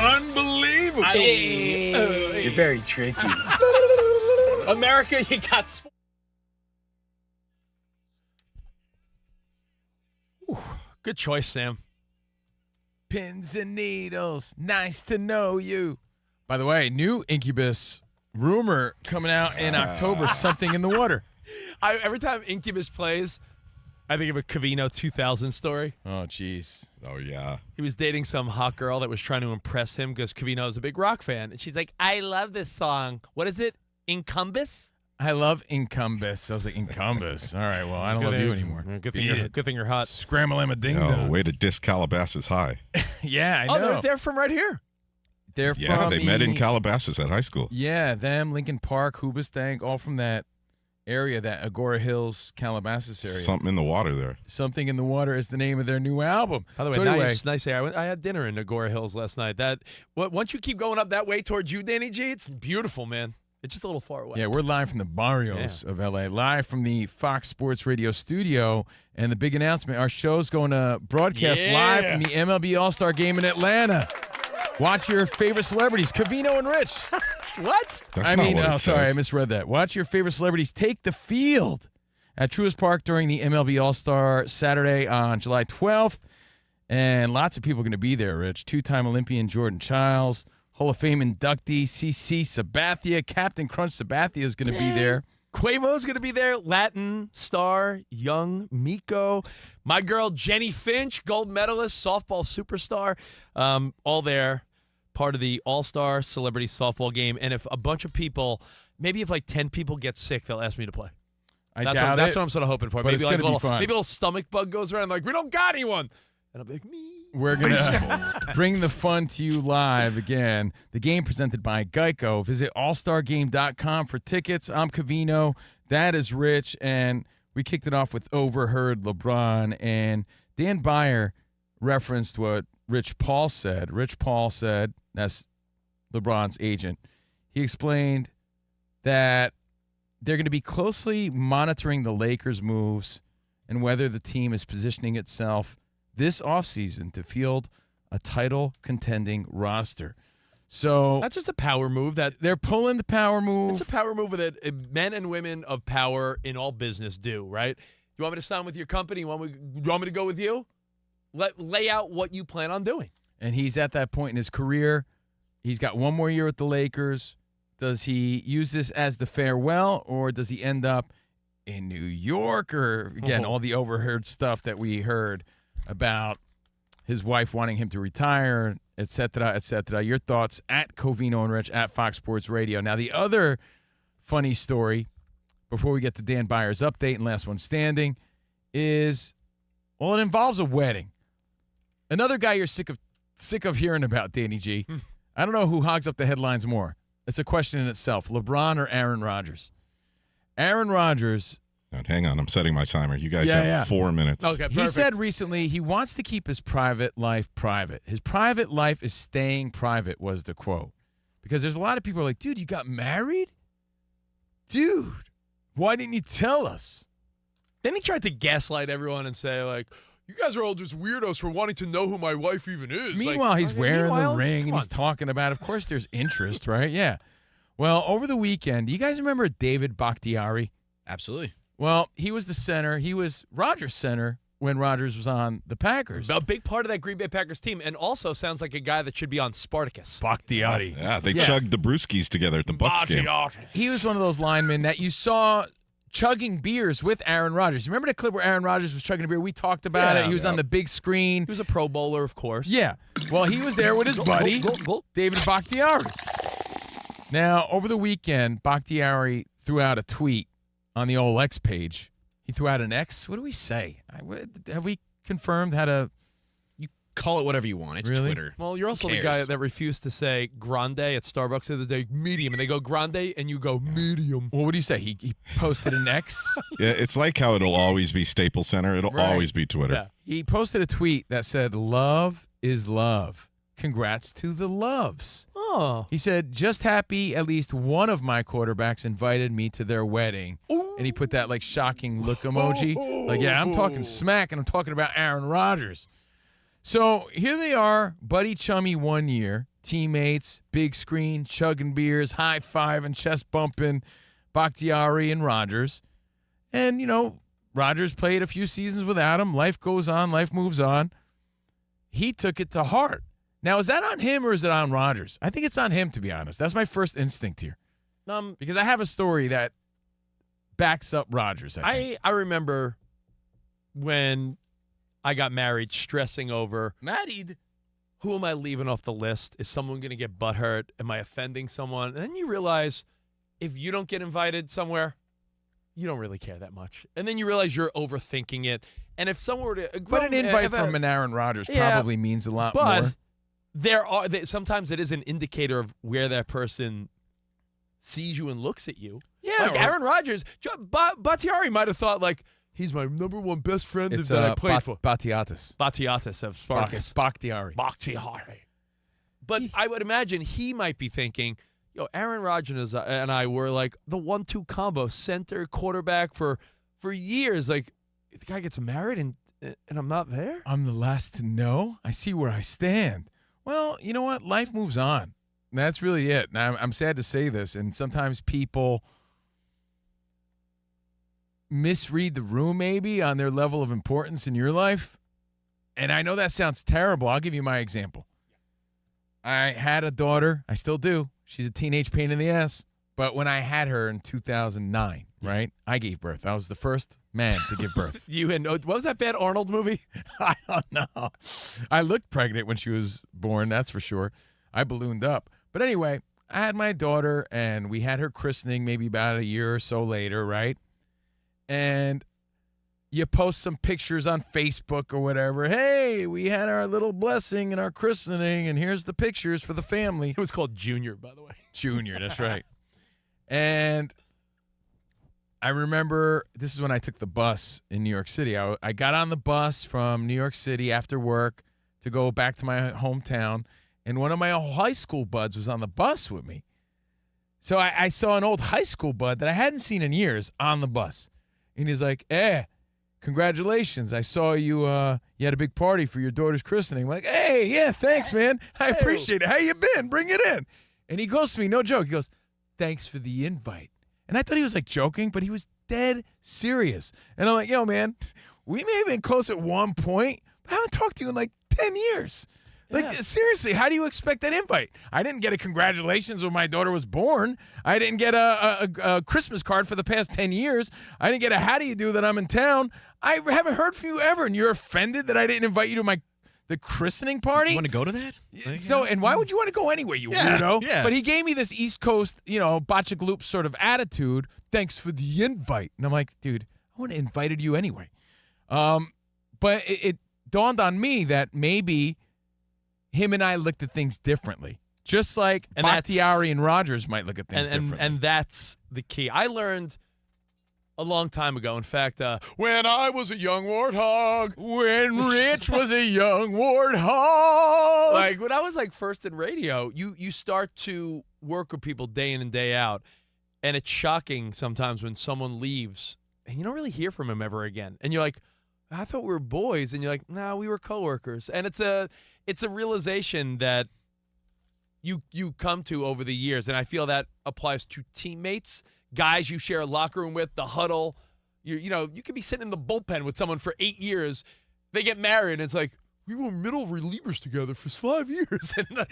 Unbelievable. You're very tricky. America, you got sports. Good choice, Sam. Pins and needles, nice to know you. By the way, new Incubus rumor coming out in October, Something in the Water. Every time Incubus plays, I think of a Covino 2000 story. Oh, jeez. Oh, yeah. He was dating some hot girl that was trying to impress him because Covino is a big rock fan. And she's like, I love this song. What is it? Incubus? I love incumbus. I was like, incumbus. All right, well, I don't love you anymore. Good thing you're hot. Scramble-em-a-ding-dong. Way to diss Calabasas High. Yeah, I know. They're from right here. They're Yeah, from they met in Calabasas at high school. Yeah, them, Lincoln Park, Hoobastank, all from that area, that Agora Hills, Calabasas area. Something in the water there. Something in the Water is the name of their new album. By the way, So anyway, nice area. I had dinner in Agora Hills last night. Once you keep going up that way towards you, Danny G, it's beautiful, man. It's just a little far away. yeah, we're live from the barrios of LA, live from the Fox Sports Radio studio. And the big announcement, our show's going to broadcast live from the MLB All-Star Game in Atlanta. Watch your favorite celebrities, Covino and Rich. What? That's not what it sorry, I says. misread that. Watch your favorite celebrities take the field at Truist Park during the MLB All-Star Saturday on July 12th. And lots of people are going to be there, Rich. Two-time Olympian Jordan Childs, Hall of Fame inductee CC Sabathia, Captain Crunch Sabathia is going to be there. Quavo's going to be there. Latin star, young Miko. My girl, Jenny Finch, gold medalist, softball superstar. All there. Part of the All-Star Celebrity Softball Game. And if a bunch of people, maybe if like 10 people get sick, they'll ask me to play. That's what I'm sort of hoping for. But it's gonna be fun. Maybe a little stomach bug goes around like, we don't got anyone. And I'll be like, me. We're going to bring the fun to you live again. The game presented by Geico. Visit allstargame.com for tickets. I'm Covino. That is Rich. And we kicked it off with Overheard LeBron. And Dan Beyer referenced what Rich Paul said. Rich Paul said, that's LeBron's agent. He explained that they're going to be closely monitoring the Lakers' moves and whether the team is positioning itself this offseason to field a title-contending roster. So that's just a power move. That they're pulling the power move. It's a power move that men and women of power in all business do, right? You want me to sign with your company? You want me to go with you? Lay out what you plan on doing. And he's at that point in his career. He's got one more year with the Lakers. Does he use this as the farewell, or does he end up in New York? Or, again, all the overheard stuff that we heard about his wife wanting him to retire, et cetera, et cetera. Your thoughts at Covino and Rich at Fox Sports Radio. Now, the other funny story, before we get to Dan Beyer's update and last one standing, is, well, it involves a wedding. Another guy you're sick of hearing about, Danny G. I don't know who hogs up the headlines more. It's a question in itself, LeBron or Aaron Rodgers. Aaron Rodgers. Hang on, I'm setting my timer. You guys have 4 minutes. Okay, perfect. He said recently he wants to keep his private life private. His private life is staying private, was the quote. Because there's a lot of people who are like, dude, you got married? Dude, why didn't you tell us? Then he tried to gaslight everyone and say, like, you guys are all just weirdos for wanting to know who my wife even is. Meanwhile, he's wearing the ring and he's talking about it. Of course, there's interest, right? Yeah. Well, over the weekend, do you guys remember David Bakhtiari? Absolutely. Well, he was the center. He was Rodgers' center when Rodgers was on the Packers. A big part of that Green Bay Packers team, and also sounds like a guy that should be on Spartacus. Bakhtiari. Yeah, they chugged the brewskis together at the Bucs game. He was one of those linemen that you saw chugging beers with Aaron Rodgers. You remember the clip where Aaron Rodgers was chugging a beer? We talked about it. He was on the big screen. He was a Pro Bowler, of course. Yeah. Well, he was there with his buddy, David Bakhtiari. Now, over the weekend, Bakhtiari threw out a tweet on the old X page. He threw out an X. What do we say? Have we confirmed how to? You call it whatever you want. It's really? Twitter. Well, you're also the guy that refused to say grande at Starbucks the other day, medium, and they go grande, and you go medium. Well, what do you say? He posted an X? Yeah, it's like how it'll always be Staples Center. It'll always be Twitter. Yeah. He posted a tweet that said, "Love is love. Congrats to the Loves." Oh. He said, "Just happy at least one of my quarterbacks invited me to their wedding." Ooh. And he put that like shocking look emoji. Like, yeah, I'm talking smack and I'm talking about Aaron Rodgers. So here they are, buddy chummy 1 year, teammates, big screen, chugging beers, high-fiving, chest bumping, Bakhtiari and Rodgers. And, you know, Rodgers played a few seasons without him. Life goes on. Life moves on. He took it to heart. Now, is that on him or is it on Rodgers? I think it's on him, to be honest. That's my first instinct here. Because I have a story that backs up Rodgers. I remember when I got married, stressing over, married. Who am I leaving off the list? Is someone going to get butthurt? Am I offending someone? And then you realize if you don't get invited somewhere, you don't really care that much. And then you realize you're overthinking it. And if someone were to But an invite from an Aaron Rodgers probably means a lot more. But sometimes it is an indicator of where that person sees you and looks at you. Yeah. Like Aaron Rodgers, Bakhtiari might have thought, like, he's my number one best friend It's that I played for. Batiatis of Spartacus. Bakhtiari. But I would imagine he might be thinking, Aaron Rodgers and I were like the 1-2 combo, center, quarterback for years. Like, the guy gets married and I'm not there? I'm the last to know. I see where I stand. Well, you know what? Life moves on. That's really it. And I'm sad to say this, and sometimes people misread the room maybe on their level of importance in your life. And I know that sounds terrible. I'll give you my example. I had a daughter. I still do. She's a teenage pain in the ass. But when I had her in 2009, right, I gave birth. I was the first man to give birth. What was that bad Arnold movie? I don't know. I looked pregnant when she was born, that's for sure. I ballooned up. But anyway, I had my daughter, and we had her christening maybe about a year or so later, right? And you post some pictures on Facebook or whatever. Hey, we had our little blessing and our christening, and here's the pictures for the family. It was called Junior, by the way. Junior, that's right. And I remember this is when I took the bus in New York City. I got on the bus from New York City after work to go back to my hometown, and one of my high school buds was on the bus with me. So I saw an old high school bud that I hadn't seen in years on the bus. And he's like, congratulations. I saw you you had a big party for your daughter's christening. I'm like, hey, yeah, thanks, man. I appreciate it. How you been? Bring it in. And he goes to me, no joke. He goes, thanks for the invite. And I thought he was like joking, but he was dead serious. And I'm like, yo, man, we may have been close at one point, but I haven't talked to you in like 10 years. Like, seriously, how do you expect that invite? I didn't get a congratulations when my daughter was born. I didn't get a Christmas card for the past 10 years. I didn't get a how do you do that I'm in town. I haven't heard from you ever, and you're offended that I didn't invite you to the christening party? You want to go to that? So, and why would you want to go anyway, you weirdo? Yeah. But he gave me this East Coast, botchagloop sort of attitude. Thanks for the invite. And I'm like, dude, I would have invited you anyway. But it dawned on me that maybe him and I looked at things differently. Just like Bakhtiari and Rodgers might look at things differently. And that's the key. I learned a long time ago, in fact, when I was a young warthog. When Rich was a young warthog. Like, when I was, first in radio, you start to work with people day in and day out, and it's shocking sometimes when someone leaves, and you don't really hear from him ever again. And you're like, I thought we were boys. And you're like, nah, we were coworkers. And it's a realization that you come to over the years, and I feel that applies to teammates, guys you share a locker room with, the huddle. You could be sitting in the bullpen with someone for 8 years. They get married, and it's like, we were middle relievers together for 5 years. And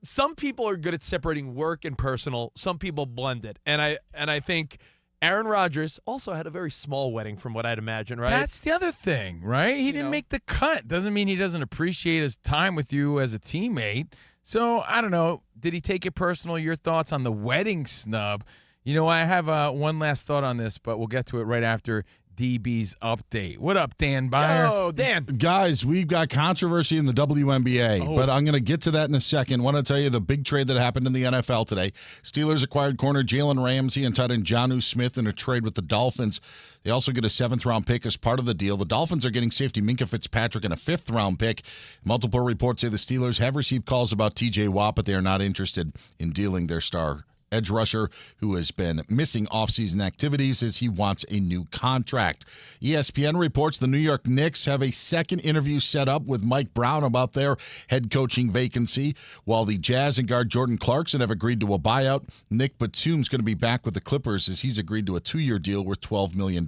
some people are good at separating work and personal. Some people blend it, and I think Aaron Rodgers also had a very small wedding, from what I'd imagine, right? That's the other thing, right? He didn't make the cut. Doesn't mean he doesn't appreciate his time with you as a teammate. So, I don't know. Did he take it personal? Your thoughts on the wedding snub? I have one last thought on this, but we'll get to it right after DB's update. What up, Dan Byer? Oh, Dan. Guys, we've got controversy in the WNBA, but I'm going to get to that in a second. Want to tell you the big trade that happened in the NFL today. Steelers acquired corner Jalen Ramsey and tight end Jonnu Smith in a trade with the Dolphins. They also get a 7th-round pick as part of the deal. The Dolphins are getting safety Minkah Fitzpatrick and a 5th-round pick. Multiple reports say the Steelers have received calls about T.J. Watt, but they are not interested in dealing their star edge rusher, who has been missing offseason activities as he wants a new contract. ESPN reports the New York Knicks have a second interview set up with Mike Brown about their head coaching vacancy, while the Jazz and guard Jordan Clarkson have agreed to a buyout. Nick Batum's going to be back with the Clippers as he's agreed to a 2-year deal worth $12 million.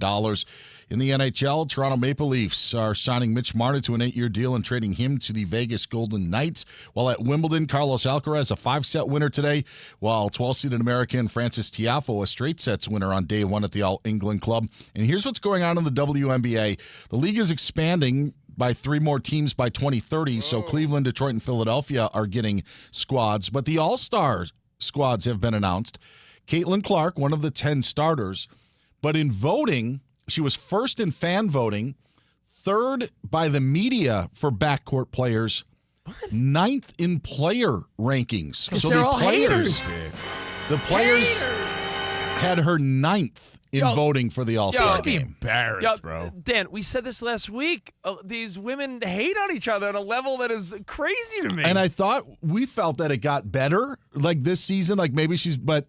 In the NHL, Toronto Maple Leafs are signing Mitch Marner to an 8-year deal and trading him to the Vegas Golden Knights. While at Wimbledon, Carlos Alcaraz, a 5-set winner today, while 12-seeded American Francis Tiafoe, a straight sets winner on day 1 at the All England Club. And here's what's going on in the WNBA. The league is expanding by 3 more teams by 2030, so Cleveland, Detroit, and Philadelphia are getting squads. But the All-Star squads have been announced. Caitlin Clark, one of the 10 starters, But in voting, she was first in fan voting, third by the media for backcourt players, ninth in player rankings. So they're the all players, haters. Had her ninth in voting for the All-Star Be game. embarrassed, bro. Dan, we said this last week. These women hate on each other at a level that is crazy to me. And I thought we felt that it got better like this season, like maybe but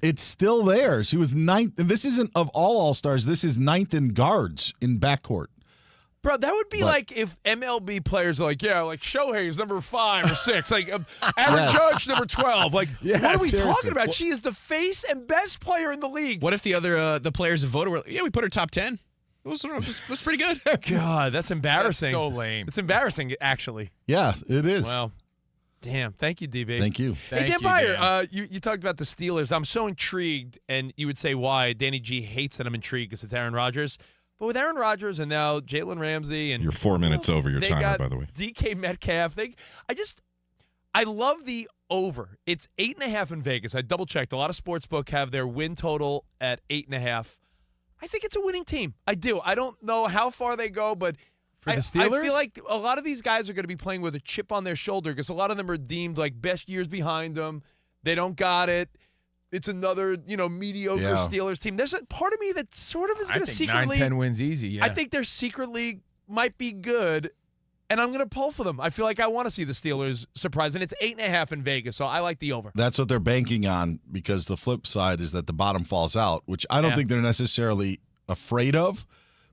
it's still there. She was ninth. And this isn't of all All-Stars. This is ninth in guards in backcourt. Bro, that would be like if MLB players are like, like Shohei's number 5 or 6, like Aaron Judge number 12. Like, what are we talking about? She is the face and best player in the league. What if the other the players who voted were, we put her top 10? That's pretty good. God, that's embarrassing. That's so lame. It's embarrassing, actually. Yeah, it is. Well, damn. Thank you, DB. Thank you. Hey, Dan Byer, you talked about the Steelers. I'm so intrigued, and you would say why. Danny G hates that I'm intrigued because it's Aaron Rodgers. But with Aaron Rodgers and now Jalen Ramsey and you're 4 minutes over your timer, by the way. DK Metcalf. I love the over. It's 8.5 in Vegas. I double checked. A lot of sportsbook have their win total at 8.5. I think it's a winning team. I do. I don't know how far they go, but for the Steelers, I feel like a lot of these guys are going to be playing with a chip on their shoulder because a lot of them are deemed like best years behind them. They don't got it. It's another, mediocre Steelers team. There's a part of me that sort of is going to secretly 9-10 wins easy. Yeah, I think they're secretly might be good, and I'm going to pull for them. I feel like I want to see the Steelers surprise, and it's 8.5 in Vegas, so I like the over. That's what they're banking on because the flip side is that the bottom falls out, which I don't think they're necessarily afraid of,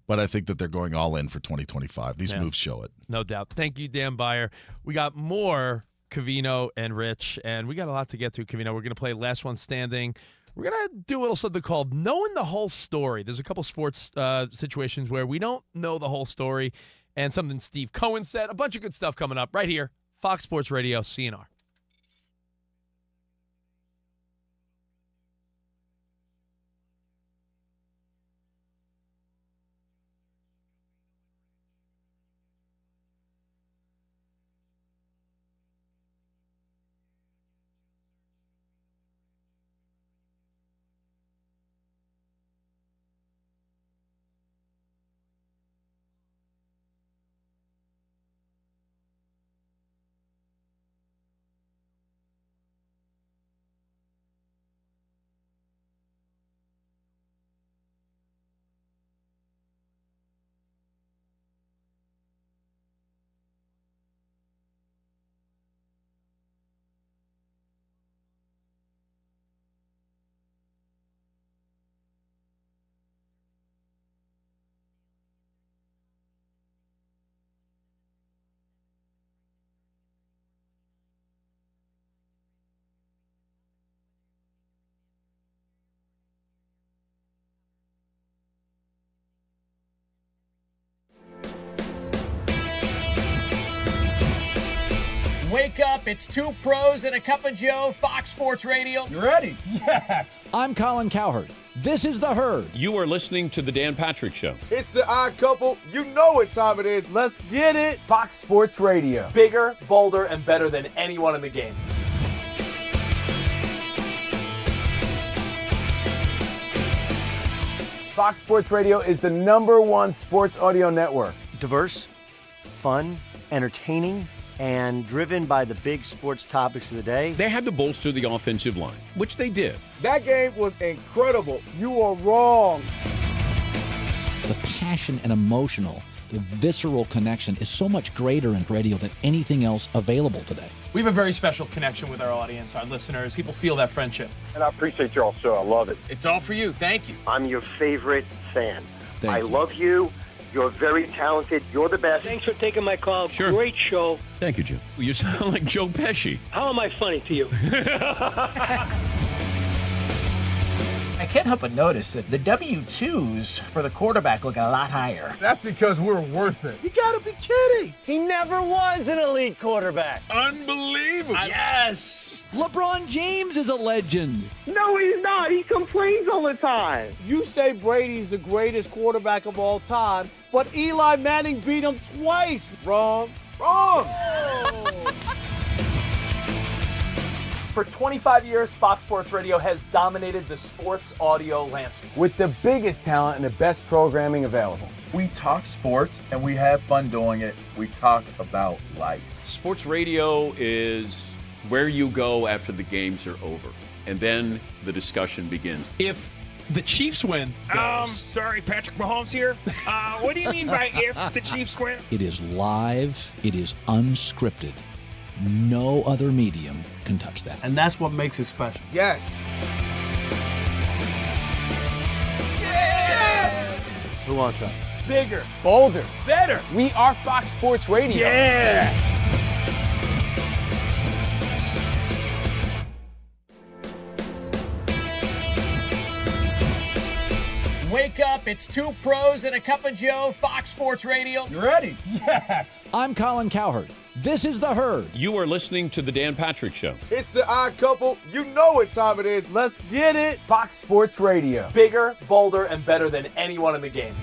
but I think that they're going all in for 2025. These moves show it. No doubt. Thank you, Dan Byer. We got more Covino and Rich, and we got a lot to get to, Covino. We're going to play Last One Standing. We're going to do a little something called Knowing the Whole Story. There's a couple sports situations where we don't know the whole story, and something Steve Cohen said. A bunch of good stuff coming up right here, Fox Sports Radio, CNR. Wake up, it's 2 pros and a cup of Joe, Fox Sports Radio. You ready? Yes. I'm Colin Cowherd. This is The Herd. You are listening to The Dan Patrick Show. It's the odd couple. You know what time it is. Let's get it. Fox Sports Radio. Bigger, bolder, and better than anyone in the game. Fox Sports Radio is the #1 sports audio network. Diverse, fun, entertaining, and driven by the big sports topics of the day. They had to bolster the offensive line, which they did. That game was incredible. You are wrong. The passion and emotional, the visceral connection is so much greater in radio than anything else available today. We have a very special connection with our audience, our listeners. People feel that friendship. And I appreciate y'all so. I love it. It's all for you. Thank you. I'm your favorite fan. Thank you. Love you. You're very talented. You're the best. Thanks for taking my call. Sure. Great show. Thank you, Jim. You sound like Joe Pesci. How am I funny to you? I can't help but notice that the W-2s for the quarterback look a lot higher. That's because we're worth it. You gotta be kidding. He never was an elite quarterback. Unbelievable. Yes. LeBron James is a legend. No, he's not. He complains all the time. You say Brady's the greatest quarterback of all time, but Eli Manning beat him twice. Wrong. For 25 years, Fox Sports Radio has dominated the sports audio landscape. With the biggest talent and the best programming available. We talk sports and we have fun doing it. We talk about life. Sports radio is where you go after the games are over, and then the discussion begins. If the Chiefs win. Sorry, Patrick Mahomes here. What do you mean by if the Chiefs win? It is live. It is unscripted. No other medium can touch that. And that's what makes it special. Yes. Who wants that? Bigger, bolder, better. We are Fox Sports Radio. Yeah. Wake up, it's two pros and a cup of Joe, Fox Sports Radio. You ready? Yes. I'm Colin Cowherd. This is The Herd. You are listening to The Dan Patrick Show. It's the odd couple. You know what time it is. Let's get it. Fox Sports Radio. Bigger, bolder, and better than anyone in the game.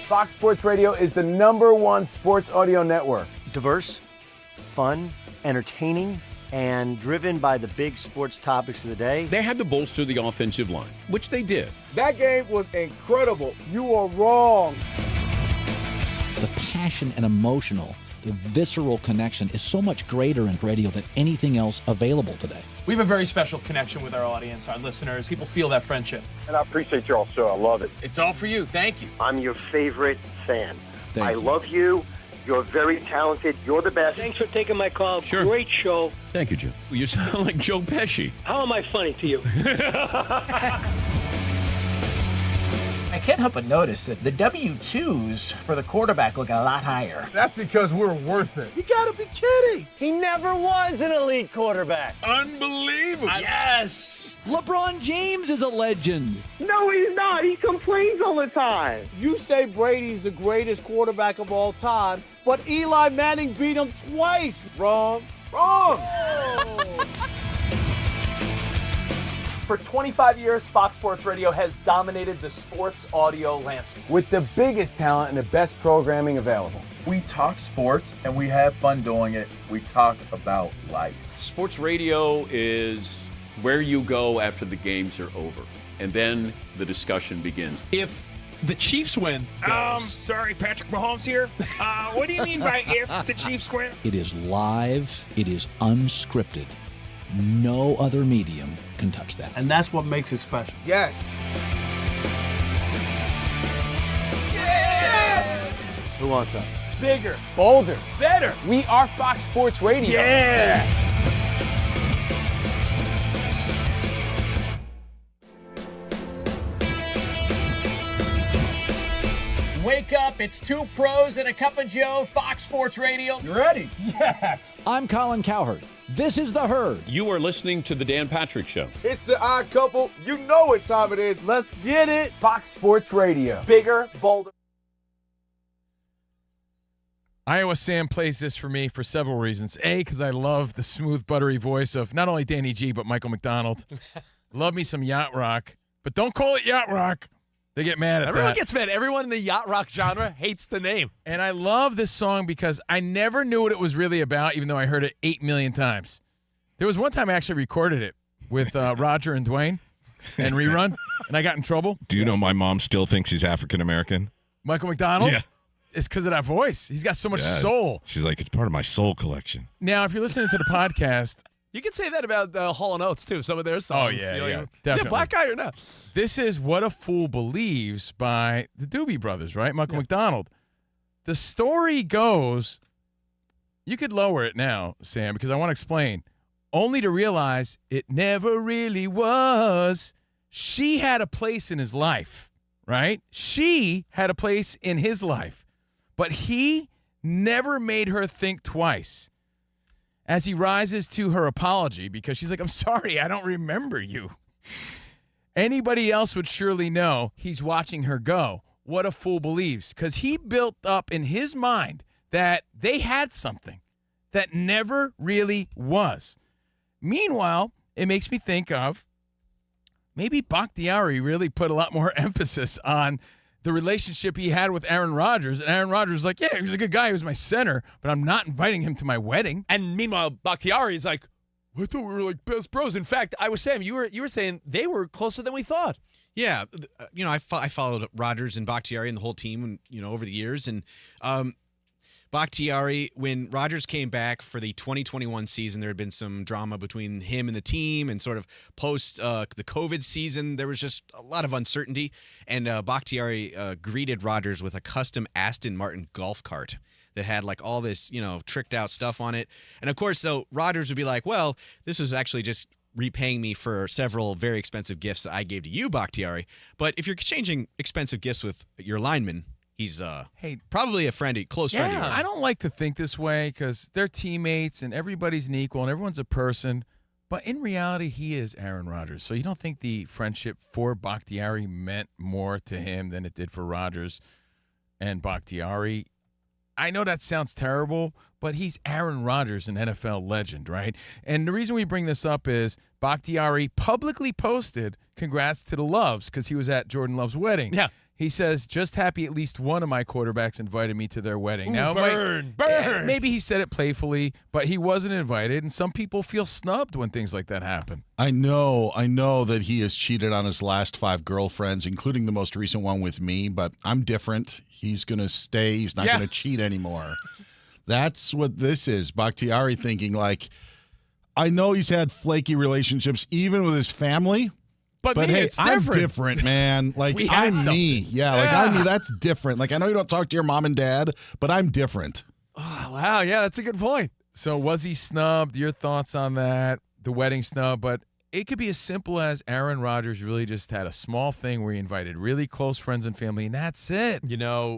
Fox Sports Radio is the #1 sports audio network. Diverse, fun, entertaining, and driven by the big sports topics of the day. They had to bolster the offensive line, which they did. That game was incredible. You are wrong. The passion and emotional, the visceral connection is so much greater in radio than anything else available today. We have a very special connection with our audience, our listeners. People feel that friendship. And I appreciate y'all so. I love it. It's all for you. Thank you. I'm your favorite fan. Thank you. Love you. You're very talented. You're the best. Thanks for taking my call. Sure. Great show. Thank you, Joe. You sound like Joe Pesci. How am I funny to you? I can't help but notice that the W-2s for the quarterback look a lot higher. That's because we're worth it. You gotta be kidding. He never was an elite quarterback. Unbelievable. Yes! LeBron James is a legend. No, he's not. He complains all the time. You say Brady's the greatest quarterback of all time, but Eli Manning beat him twice. Wrong. Wrong. For 25 years, Fox Sports Radio has dominated the sports audio landscape. With the biggest talent and the best programming available. We talk sports and we have fun doing it. We talk about life. Sports radio is where you go after the games are over, and then the discussion begins. If the Chiefs win. Sorry, Patrick Mahomes here. What do you mean by if the Chiefs win? It is live. It is unscripted. No other medium can touch that. And that's what makes it special. Yes. Who wants that? Bigger, bolder, better. We are Fox Sports Radio. Yeah. Wake up, it's two pros and a cup of Joe, Fox Sports Radio. You ready? Yes. I'm Colin Cowherd. This is The Herd. You are listening to The Dan Patrick Show. It's the odd couple. You know what time it is. Let's get it. Fox Sports Radio. Bigger, bolder. Iowa Sam plays this for me for several reasons. A, because I love the smooth, buttery voice of not only Danny G, but Michael McDonald. Love me some yacht rock. But don't call it yacht rock. They get mad at Everyone that. gets mad. Everyone in the yacht rock genre hates the name. And I love this song because I never knew what it was really about, even though I heard it 8 million times. There was one time I actually recorded it with Roger and Dwayne and Rerun, and I got in trouble. Do you know my mom still thinks he's African American? Michael McDonald? Yeah. It's because of that voice. He's got so much soul. She's like, it's part of my soul collection. Now, if you're listening to the podcast, you can say that about Hall & Oates, too, some of their songs. Oh, yeah, You know, yeah, Is definitely. he a black guy or not? this is What a Fool Believes by the Doobie Brothers, right? Michael McDonald. The story goes, you could lower it now, Sam, because I want to explain, only to realize it never really was. She had a place in his life, right? She had a place in his life, but he never made her think twice. As he rises to her apology, because she's like, I'm sorry, I don't remember you. Anybody else would surely know he's watching her go. What a fool believes. Because he built up in his mind that they had something that never really was. Meanwhile, it makes me think of maybe Bakhtiari really put a lot more emphasis on the relationship he had with Aaron Rodgers. And Aaron Rodgers was like, yeah, he was a good guy. He was my center, but I'm not inviting him to my wedding. And meanwhile, Bakhtiari's like, I thought we were like best bros. In fact, I was saying, you were saying they were closer than we thought. Yeah, I followed Rodgers and Bakhtiari and the whole team, over the years, and Bakhtiari, when Rodgers came back for the 2021 season, there had been some drama between him and the team, and sort of post the COVID season, there was just a lot of uncertainty. And Bakhtiari greeted Rodgers with a custom Aston Martin golf cart that had like all this, tricked out stuff on it. And of course, though, Rodgers would be like, well, this was actually just repaying me for several very expensive gifts that I gave to you, Bakhtiari. But if you're exchanging expensive gifts with your lineman, he's probably a close friend of yours. I don't like to think this way because they're teammates and everybody's an equal and everyone's a person. But in reality, he is Aaron Rodgers. So you don't think the friendship for Bakhtiari meant more to him than it did for Rodgers and Bakhtiari? I know that sounds terrible, but he's Aaron Rodgers, an NFL legend, right? And the reason we bring this up is Bakhtiari publicly posted congrats to the Loves because he was at Jordan Love's wedding. Yeah. He says, just happy at least one of my quarterbacks invited me to their wedding. Ooh, now, burn. Maybe he said it playfully, but he wasn't invited, and some people feel snubbed when things like that happen. I know that he has cheated on his last 5 girlfriends, including the most recent one with me, but I'm different. He's going to stay. He's not going to cheat anymore. That's what this is. Bakhtiari thinking like, I know he's had flaky relationships even with his family, but me, hey, it's I'm different. different, man. Like, We had I'm something. me. Yeah, like I'm me. That's different. Like, I know you don't talk to your mom and dad, but I'm different. Oh, wow. Yeah, that's a good point. So was he snubbed? Your thoughts on that? The wedding snub, but it could be as simple as Aaron Rodgers really just had a small thing where he invited really close friends and family, and that's it.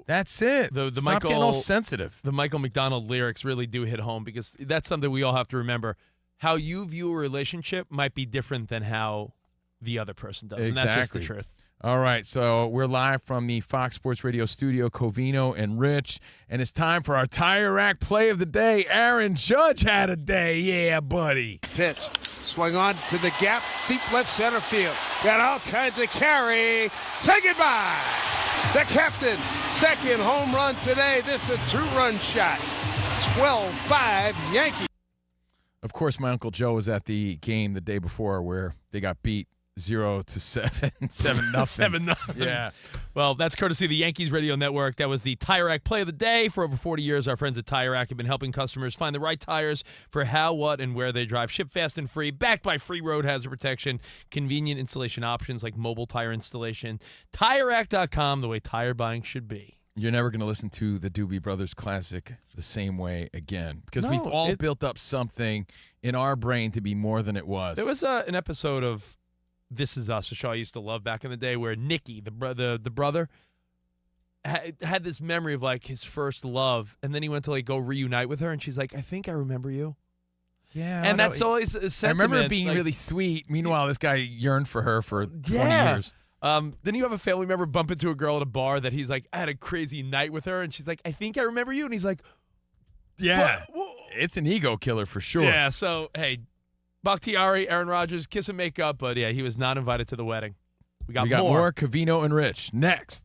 That's it. The Stop getting all sensitive. The Michael McDonald lyrics really do hit home because that's something we all have to remember. How you view a relationship might be different than how the other person does, and that's just the truth. All right, so we're live from the Fox Sports Radio studio, Covino and Rich, and it's time for our Tire Rack play of the day. Aaron Judge had a day. Yeah, buddy. Pitch. Swung on to the gap. Deep left center field. Got all kinds of carry. Say goodbye. The captain. Second home run today. This is a 2-run shot. 12-5 Yankees. Of course, my Uncle Joe was at the game the day before where they got beat 0-7, 7-0. 7-0. Yeah. Well, that's courtesy of the Yankees Radio Network. That was the Tire Rack play of the day. For over 40 years, our friends at Tire Rack have been helping customers find the right tires for how, what, and where they drive. Ship fast and free, backed by free road hazard protection, convenient installation options like mobile tire installation. TireRack.com, the way tire buying should be. You're never going to listen to the Doobie Brothers classic the same way again because we've all built up something in our brain to be more than it was. There was an episode of This Is Us, a show I used to love back in the day, where Nicky, the brother, had this memory of like his first love, and then he went to like go reunite with her, and she's like, "I think I remember you." Yeah, and that's always a sentiment. I remember it being really sweet. Meanwhile, this guy yearned for her for 20 years. Then you have a family member bump into a girl at a bar that he's like, I had a crazy night with her, and she's like, I think I remember you, and he's like, yeah, it's an ego killer for sure. Yeah, so hey, Bakhtiari, Aaron Rodgers, kiss and make up, but yeah, he was not invited to the wedding. We got more Covino and Rich next.